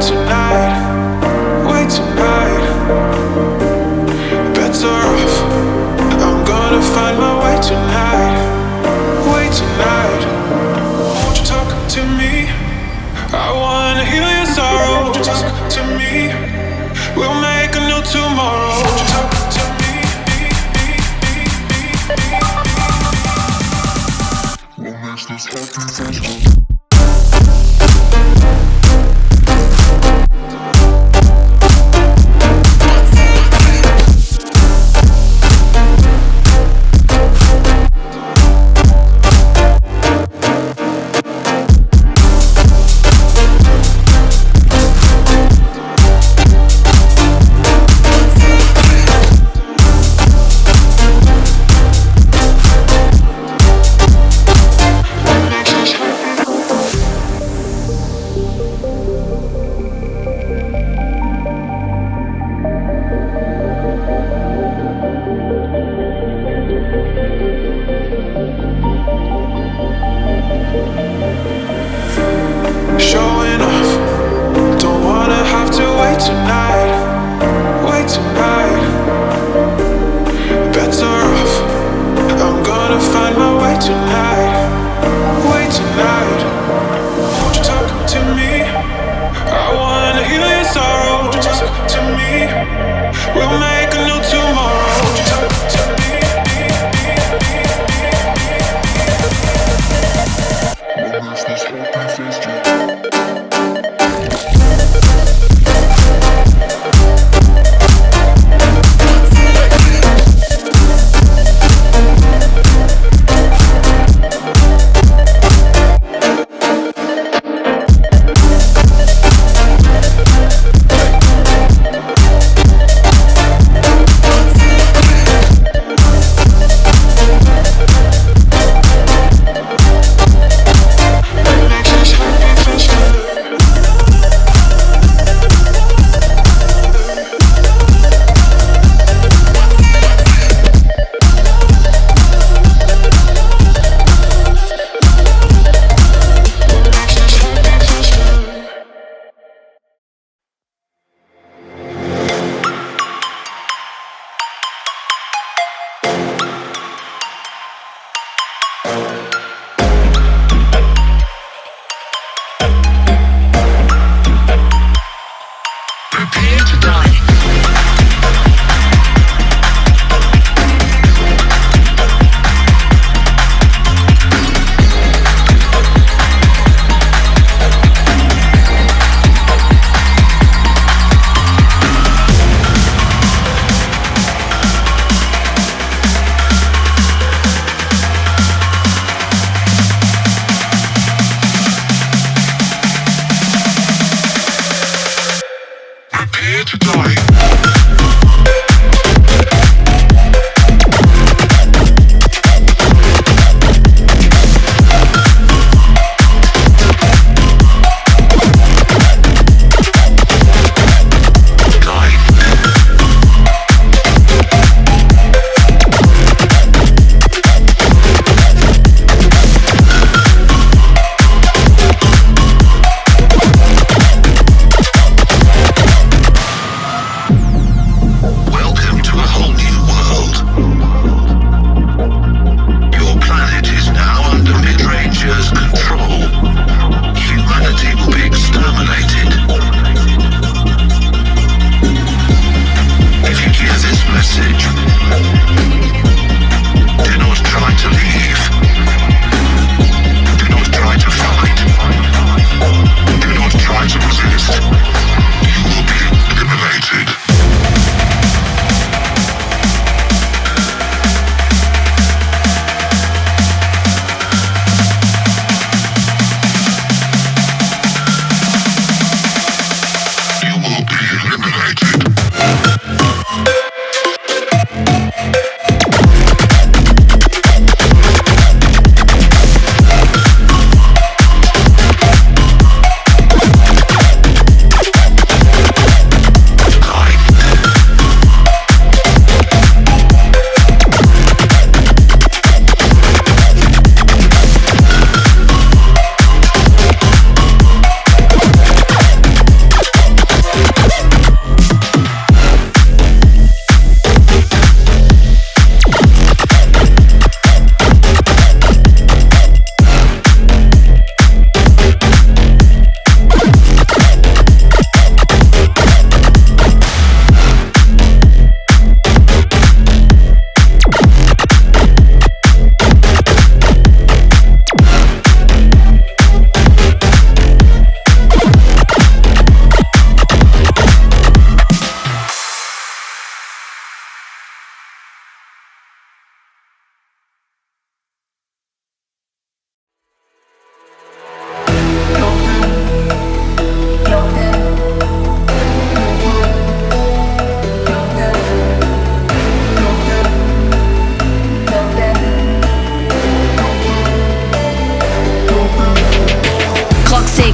tonight, wait tonight. Bets are off, I'm gonna find my way tonight, wait tonight. Won't you talk to me? I wanna heal your sorrow. Won't you talk to me? We'll make a new tomorrow. Won't you talk to me? What makes this happy face?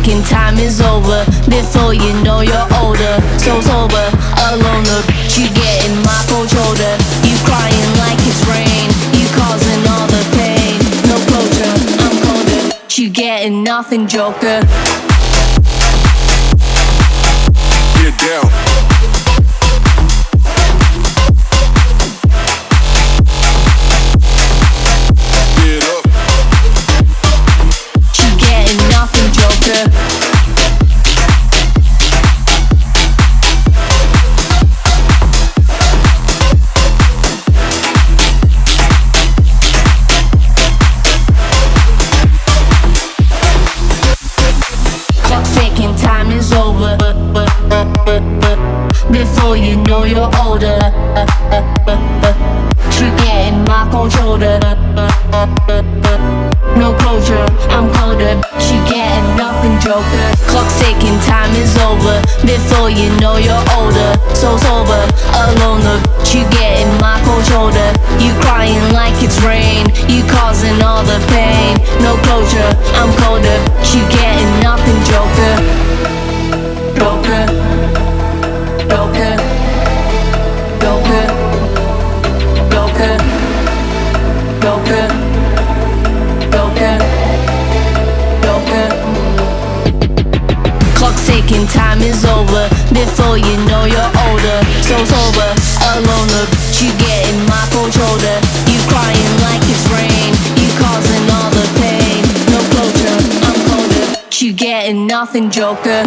ticking, time is over. Before you know you're older. So sober, alone, look, you getting my cold shoulder. You crying like it's rain, you causing all the pain. No closure, I'm colder, you getting nothing, joker. Get down. Time is over. Before you know you're older. You getting my cold shoulder. No closure, I'm colder. You getting nothing, joker. Clock's ticking, time is over. Before you know you're older. So sober, alone, look, you getting my cold shoulder. You crying like it's rain, you causing all the pain. No closure, I'm colder. You getting nothing, joker. Joker, joker, joker, joker, joker, joker, joker. Clock's ticking, time is over. Before you know you're older. So sober, alone, look, you getting my cold shoulder. You crying like it's rain, you causing all the pain. No closure, I'm colder. You getting nothing, joker.